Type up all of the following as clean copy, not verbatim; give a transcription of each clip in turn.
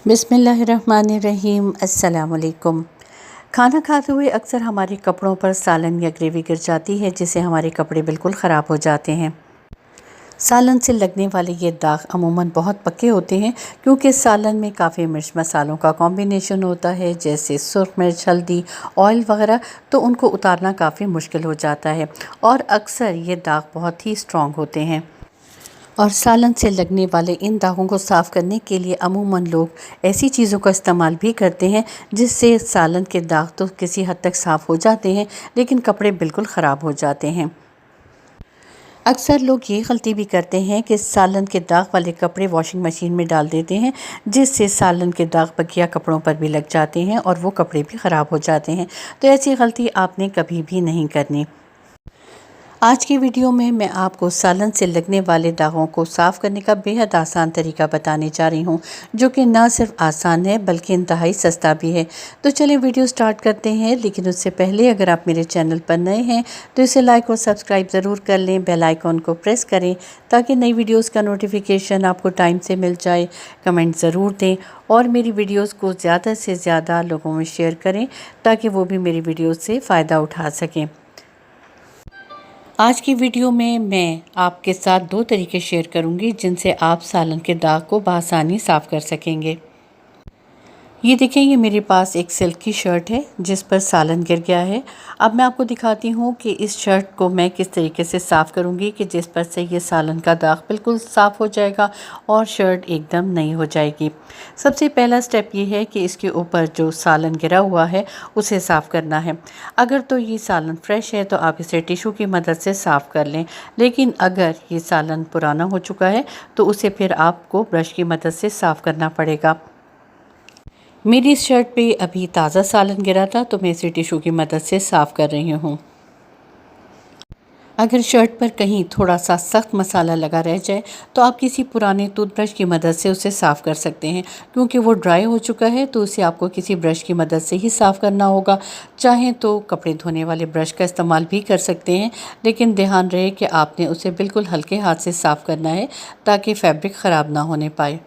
बिस्मिल्लाहिर्रहमानिर्रहीम। अस्सलाम वालेकुम। खाना खाते हुए अक्सर हमारे कपड़ों पर सालन या ग्रेवी गिर जाती है, जिससे हमारे कपड़े बिल्कुल ख़राब हो जाते हैं। सालन से लगने वाले ये दाग अमूमन बहुत पक्के होते हैं, क्योंकि सालन में काफ़ी मिर्च मसालों का कॉम्बिनेशन होता है, जैसे सुर्ख मिर्च, हल्दी, ऑयल वगैरह। तो उनको उतारना काफ़ी मुश्किल हो जाता है और अक्सर ये दाग बहुत ही स्ट्रॉन्ग होते हैं। और सालन से लगने वाले इन दागों को साफ़ करने के लिए अमूमन लोग ऐसी चीज़ों का इस्तेमाल भी करते हैं, जिससे सालन के दाग तो किसी हद तक साफ़ हो जाते हैं, लेकिन कपड़े बिल्कुल ख़राब हो जाते हैं। अक्सर लोग ये गलती भी करते हैं कि सालन के दाग वाले कपड़े वॉशिंग मशीन में डाल देते हैं, जिससे सालन के दाग बकिया कपड़ों पर भी लग जाते हैं और वो कपड़े भी ख़राब हो जाते हैं। तो ऐसी गलती आपने कभी भी नहीं करनी। आज की वीडियो में मैं आपको सालन से लगने वाले दागों को साफ़ करने का बेहद आसान तरीका बताने जा रही हूँ, जो कि ना सिर्फ आसान है बल्कि इंतहाई सस्ता भी है। तो चलिए वीडियो स्टार्ट करते हैं, लेकिन उससे पहले अगर आप मेरे चैनल पर नए हैं तो इसे लाइक और सब्सक्राइब ज़रूर कर लें। बेल आइकॉन को प्रेस करें ताकि नई वीडियोज़ का नोटिफिकेशन आपको टाइम से मिल जाए। कमेंट ज़रूर दें और मेरी वीडियोज़ को ज़्यादा से ज़्यादा लोगों में शेयर करें, ताकि वो भी मेरी वीडियोज़ से फ़ायदा उठा सकें। आज की वीडियो में मैं आपके साथ दो तरीके शेयर करूंगी, जिनसे आप सालन के दाग को बआसानी साफ़ कर सकेंगे। ये देखें, ये मेरे पास एक सिल्क की शर्ट है जिस पर सालन गिर गया है। अब मैं आपको दिखाती हूँ कि इस शर्ट को मैं किस तरीके से साफ़ करूँगी कि जिस पर से ये सालन का दाग बिल्कुल साफ़ हो जाएगा और शर्ट एकदम नई हो जाएगी। सबसे पहला स्टेप ये है कि इसके ऊपर जो सालन गिरा हुआ है उसे साफ़ करना है। अगर तो ये सालन फ्रेश है तो आप इसे टिशू की मदद से साफ़ कर लें, लेकिन अगर ये सालन पुराना हो चुका है तो उसे फिर आपको ब्रश की मदद से साफ़ करना पड़ेगा। मेरी इस शर्ट पे अभी ताज़ा सालन गिरा था, तो मैं इसे टिशू की मदद से साफ़ कर रही हूँ। अगर शर्ट पर कहीं थोड़ा सा सख्त मसाला लगा रह जाए तो आप किसी पुराने टूथब्रश की मदद से उसे साफ़ कर सकते हैं, क्योंकि वो ड्राई हो चुका है तो उसे आपको किसी ब्रश की मदद से ही साफ़ करना होगा। चाहें तो कपड़े धोने वाले ब्रश का इस्तेमाल भी कर सकते हैं, लेकिन ध्यान रहे कि आपने उसे बिल्कुल हल्के हाथ से साफ़ करना है ताकि फैब्रिक ख़राब ना होने पाए।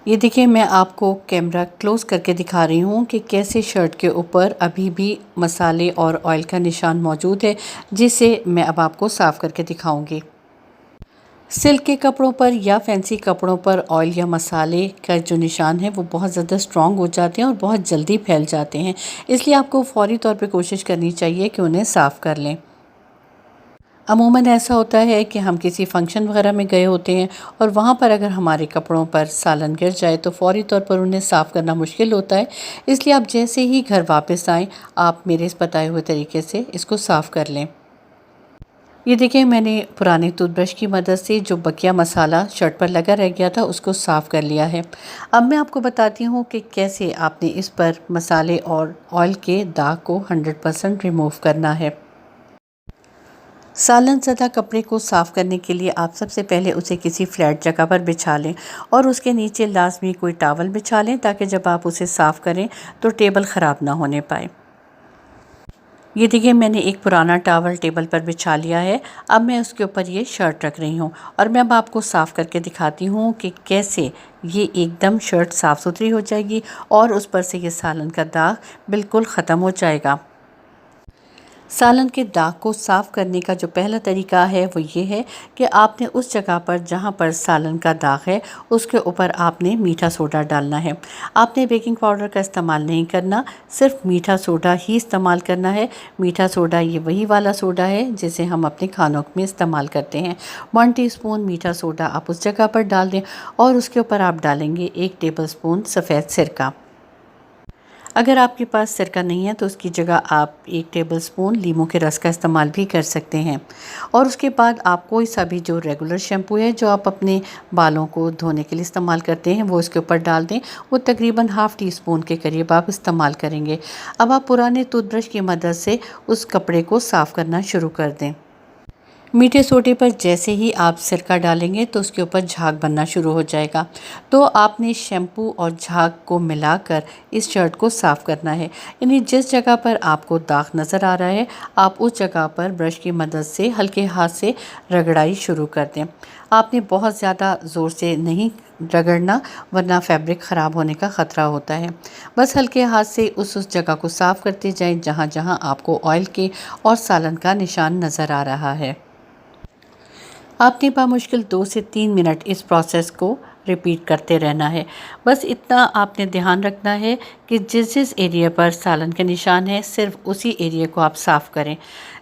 ये देखिए, मैं आपको कैमरा क्लोज़ करके दिखा रही हूँ कि कैसे शर्ट के ऊपर अभी भी मसाले और ऑयल का निशान मौजूद है, जिसे मैं अब आपको साफ़ करके दिखाऊंगी। सिल्क के कपड़ों पर या फैंसी कपड़ों पर ऑयल या मसाले का जो निशान है वो बहुत ज़्यादा स्ट्रॉन्ग हो जाते हैं और बहुत जल्दी फैल जाते हैं, इसलिए आपको फ़ौरी तौर पे कोशिश करनी चाहिए कि उन्हें साफ़ कर लें। अमूमन ऐसा होता है कि हम किसी फंक्शन वगैरह में गए होते हैं और वहाँ पर अगर हमारे कपड़ों पर सालन गिर जाए तो फ़ौरी तौर पर उन्हें साफ़ करना मुश्किल होता है। इसलिए आप जैसे ही घर वापस आएँ, आप मेरे इस बताए हुए तरीके से इसको साफ़ कर लें। ये देखिए, मैंने पुराने टूथब्रश की मदद से जो बकिया मसाला शर्ट पर लगा रह गया था उसको साफ़ कर लिया है। अब मैं आपको बताती हूँ कि कैसे आपने इस पर मसाले और ऑयल के दाग को 100% रिमूव करना है। सालन ज़दा कपड़े को साफ़ करने के लिए आप सबसे पहले उसे किसी फ्लैट जगह पर बिछा लें और उसके नीचे लाजमी कोई टॉवल बिछा लें, ताकि जब आप उसे साफ़ करें तो टेबल ख़राब ना होने पाए। ये देखिए, मैंने एक पुराना टॉवल टेबल पर बिछा लिया है। अब मैं उसके ऊपर ये शर्ट रख रही हूँ और मैं अब आपको साफ़ करके दिखाती हूँ कि कैसे ये एकदम शर्ट साफ़ सुथरी हो जाएगी और उस पर से ये सालन का दाग बिल्कुल ख़त्म हो जाएगा। सालन के दाग को साफ़ करने का जो पहला तरीका है वो ये है कि आपने उस जगह पर जहाँ पर सालन का दाग है उसके ऊपर आपने मीठा सोडा डालना है। आपने बेकिंग पाउडर का इस्तेमाल नहीं करना, सिर्फ मीठा सोडा ही इस्तेमाल करना है। मीठा सोडा ये वही वाला सोडा है जिसे हम अपने खानों में इस्तेमाल करते हैं। 1 टीस्पून मीठा सोडा आप उस जगह पर डाल दें और उसके ऊपर आप डालेंगे 1 टेबलस्पून सफ़ेद सिरका। अगर आपके पास सिरका नहीं है तो उसकी जगह आप 1 टेबलस्पून लीमू के रस का इस्तेमाल भी कर सकते हैं। और उसके बाद आप कोई सा भी जो रेगुलर शैम्पू है जो आप अपने बालों को धोने के लिए इस्तेमाल करते हैं वो इसके ऊपर डाल दें। वो तकरीबन ½ टीस्पून के करीब आप इस्तेमाल करेंगे। अब आप पुराने टूथब्रश की मदद से उस कपड़े को साफ़ करना शुरू कर दें। मीठे सोडे पर जैसे ही आप सिरका डालेंगे तो उसके ऊपर झाग बनना शुरू हो जाएगा। तो आपने शैम्पू और झाग को मिलाकर इस शर्ट को साफ़ करना है। यानी जिस जगह पर आपको दाग नज़र आ रहा है आप उस जगह पर ब्रश की मदद से हल्के हाथ से रगड़ाई शुरू कर दें। आपने बहुत ज़्यादा ज़ोर से नहीं रगड़ना, वरना फैब्रिक ख़राब होने का ख़तरा होता है। बस हल्के हाथ से उस जगह को साफ़ करते जाएं जहां जहां आपको ऑयल के और सालन का निशान नज़र आ रहा है। आपने बामुश्किल 2 से 3 मिनट इस प्रोसेस को रिपीट करते रहना है। बस इतना आपने ध्यान रखना है कि जिस जिस एरिया पर सालन के निशान है सिर्फ उसी एरिया को आप साफ़ करें।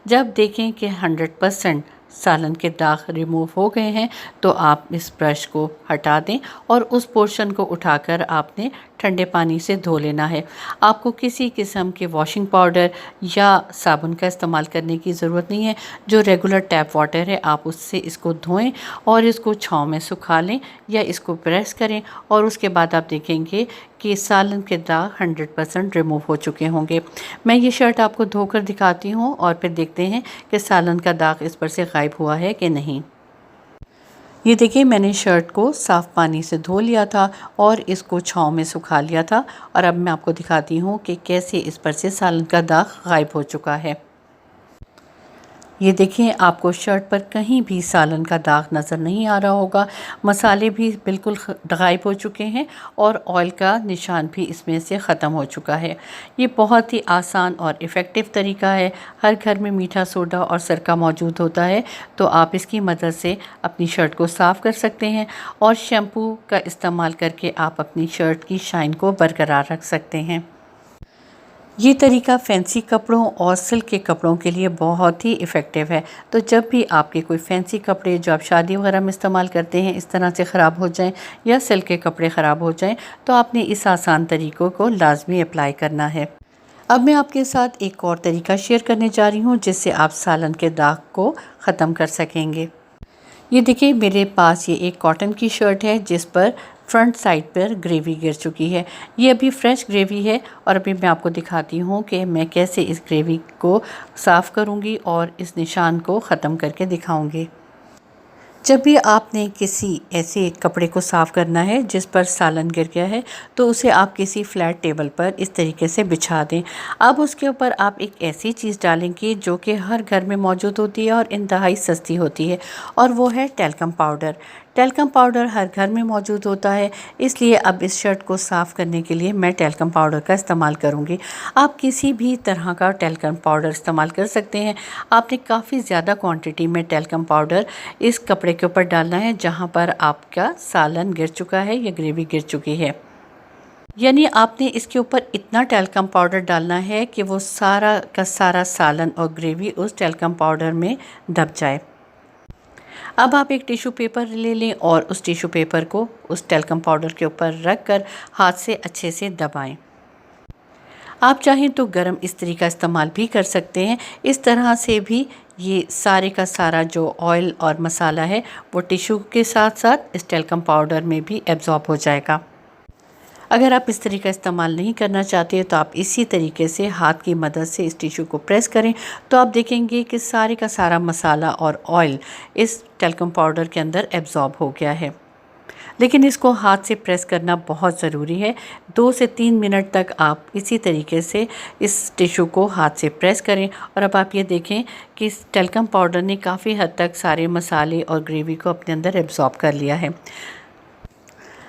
जब देखें कि 100% सालन के दाग रिमूव हो गए हैं तो आप इस ब्रश को हटा दें और उस पोर्शन को उठाकर आपने ठंडे पानी से धो लेना है। आपको किसी किस्म के वॉशिंग पाउडर या साबुन का इस्तेमाल करने की ज़रूरत नहीं है। जो रेगुलर टैप वाटर है आप उससे इसको धोएं और इसको छाँव में सुखा लें या इसको प्रेस करें और उसके बाद आप देखेंगे कि सालन के दाग 100% रिमूव हो चुके होंगे। मैं ये शर्ट आपको धोकर दिखाती हूँ और फिर देखते हैं कि सालन का दाग इस पर से गायब हुआ है कि नहीं। ये देखिए, मैंने शर्ट को साफ़ पानी से धो लिया था और इसको छाँव में सुखा लिया था और अब मैं आपको दिखाती हूँ कि कैसे इस पर से सालन का दाग गायब हो चुका है। ये देखिए, आपको शर्ट पर कहीं भी सालन का दाग नज़र नहीं आ रहा होगा। मसाले भी बिल्कुल गायब हो चुके हैं और ऑयल का निशान भी इसमें से ख़त्म हो चुका है। ये बहुत ही आसान और इफ़ेक्टिव तरीका है। हर घर में मीठा सोडा और सिरका मौजूद होता है तो आप इसकी मदद से अपनी शर्ट को साफ़ कर सकते हैं और शैम्पू का इस्तेमाल करके आप अपनी शर्ट की शाइन को बरकरार रख सकते हैं। ये तरीका फैंसी कपड़ों और सिल्क के कपड़ों के लिए बहुत ही इफ़ेक्टिव है। तो जब भी आपके कोई फैंसी कपड़े जो आप शादी वगैरह में इस्तेमाल करते हैं इस तरह से ख़राब हो जाएं या सिल्क के कपड़े ख़राब हो जाएं तो आपने इस आसान तरीक़ों को लाजमी अप्लाई करना है। अब मैं आपके साथ एक और तरीका शेयर करने जा रही हूँ जिससे आप सालन के दाग को ख़त्म कर सकेंगे। ये देखिए, मेरे पास ये एक कॉटन की शर्ट है जिस पर फ्रंट साइड पर ग्रेवी गिर चुकी है। ये अभी फ्रेश ग्रेवी है और अभी मैं आपको दिखाती हूँ कि मैं कैसे इस ग्रेवी को साफ़ करूँगी और इस निशान को ख़त्म करके दिखाऊँगी। जब भी आपने किसी ऐसे कपड़े को साफ़ करना है जिस पर सालन गिर गया है तो उसे आप किसी फ्लैट टेबल पर इस तरीके से बिछा दें। अब उसके ऊपर आप एक ऐसी चीज़ डालेंगे जो कि हर घर में मौजूद होती है और इंतहाई सस्ती होती है और वो है टैल्कम पाउडर। टैल्कम पाउडर हर घर में मौजूद होता है, इसलिए अब इस शर्ट को साफ़ करने के लिए मैं टैल्कम पाउडर का इस्तेमाल करूँगी। आप किसी भी तरह का टैल्कम पाउडर इस्तेमाल कर सकते हैं। आपने काफ़ी ज़्यादा क्वांटिटी में टैल्कम पाउडर इस कपड़े के ऊपर डालना है जहाँ पर आपका सालन गिर चुका है या ग्रेवी गिर चुकी है। यानी आपने इसके ऊपर इतना टैल्कम पाउडर डालना है कि वो सारा का सारा सालन और ग्रेवी उस टैल्कम पाउडर में दब जाए। अब आप एक टिश्यू पेपर ले लें और उस टिश्यू पेपर को उस टैल्कम पाउडर के ऊपर रख कर हाथ से अच्छे से दबाएं। आप चाहें तो गरम इस्त्री का इस्तेमाल भी कर सकते हैं। इस तरह से भी ये सारे का सारा जो ऑयल और मसाला है वो टिश्यू के साथ साथ इस टैल्कम पाउडर में भी एब्जॉर्ब हो जाएगा। अगर आप इस तरीके का इस्तेमाल नहीं करना चाहते तो आप इसी तरीके से हाथ की मदद से इस टिश्यू को प्रेस करें तो आप देखेंगे कि सारे का सारा मसाला और ऑयल इस टैल्कम पाउडर के अंदर एब्जॉर्ब हो गया है। लेकिन इसको हाथ से प्रेस करना बहुत ज़रूरी है। 2 से 3 मिनट तक आप इसी तरीके से इस टिश्यू को हाथ से प्रेस करें और अब आप ये देखें कि इस टैल्कम पाउडर ने काफ़ी हद तक सारे मसाले और ग्रेवी को अपने अंदर एब्जॉर्ब कर लिया है।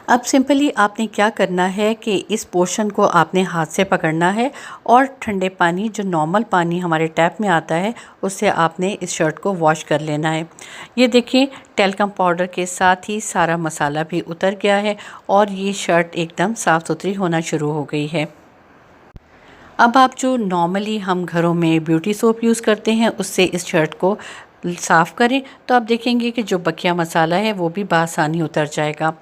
अब सिंपली आपने क्या करना है कि इस पोर्शन को आपने हाथ से पकड़ना है और ठंडे पानी, जो नॉर्मल पानी हमारे टैप में आता है, उससे आपने इस शर्ट को वॉश कर लेना है। ये देखिए, टैल्कम पाउडर के साथ ही सारा मसाला भी उतर गया है और ये शर्ट एकदम साफ़ सुथरी होना शुरू हो गई है। अब आप जो नॉर्मली हम घरों में ब्यूटी सोप यूज़ करते हैं उससे इस शर्ट को साफ़ करें तो आप देखेंगे कि जो बकिया मसाला है वो भी बआसानी उतर जाएगा।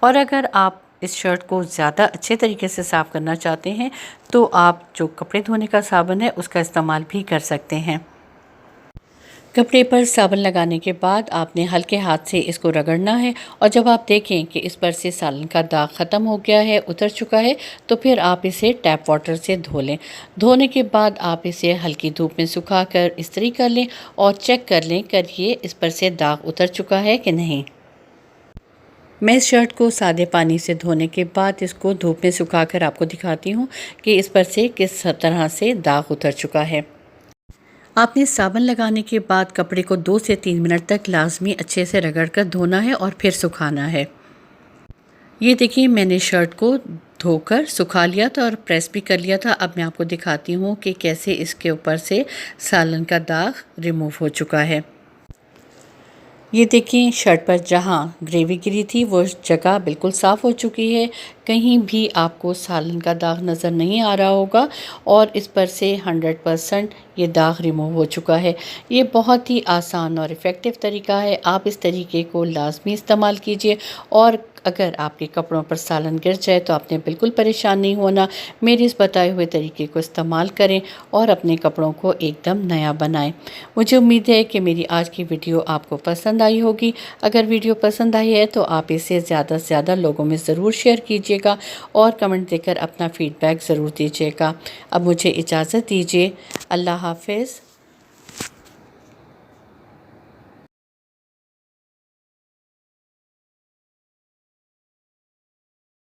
और अगर आप इस शर्ट को ज़्यादा अच्छे तरीके से साफ़ करना चाहते हैं तो आप जो कपड़े धोने का साबुन है उसका इस्तेमाल भी कर सकते हैं। कपड़े पर साबुन लगाने के बाद आपने हल्के हाथ से इसको रगड़ना है और जब आप देखें कि इस पर से सालन का दाग ख़त्म हो गया है, उतर चुका है, तो फिर आप इसे टैप वाटर से धो लें। धोने के बाद आप इसे हल्की धूप में सुखाकर इस्त्री कर लें और चेक कर लें कि ये इस पर से दाग उतर चुका है कि नहीं। मैं इस शर्ट को सादे पानी से धोने के बाद इसको धूप में सुखाकर आपको दिखाती हूँ कि इस पर से किस तरह से दाग उतर चुका है। आपने साबुन लगाने के बाद कपड़े को 2 से 3 मिनट तक लाजमी अच्छे से रगड़ कर धोना है और फिर सुखाना है। ये देखिए मैंने शर्ट को धोकर सुखा लिया था और प्रेस भी कर लिया था। अब मैं आपको दिखाती हूँ कि कैसे इसके ऊपर से सालन का दाग रिमूव हो चुका है। ये देखिए शर्ट पर जहाँ ग्रेवी गिरी थी वो जगह बिल्कुल साफ़ हो चुकी है। कहीं भी आपको सालन का दाग नज़र नहीं आ रहा होगा और इस पर से 100% ये दाग रिमूव हो चुका है। ये बहुत ही आसान और इफ़ेक्टिव तरीका है। आप इस तरीके को लाजमी इस्तेमाल कीजिए और अगर आपके कपड़ों पर सालन गिर जाए तो आपने बिल्कुल परेशान नहीं होना। मेरे इस बताए हुए तरीके को इस्तेमाल करें और अपने कपड़ों को एकदम नया बनाएं। मुझे उम्मीद है कि मेरी आज की वीडियो आपको पसंद आई होगी। अगर वीडियो पसंद आई है तो आप इसे ज़्यादा से ज़्यादा लोगों में ज़रूर शेयर कीजिएगा और कमेंट देकर अपना फ़ीडबैक ज़रूर दीजिएगा। अब मुझे इजाज़त दीजिए। अल्लाह हाफ़िज़।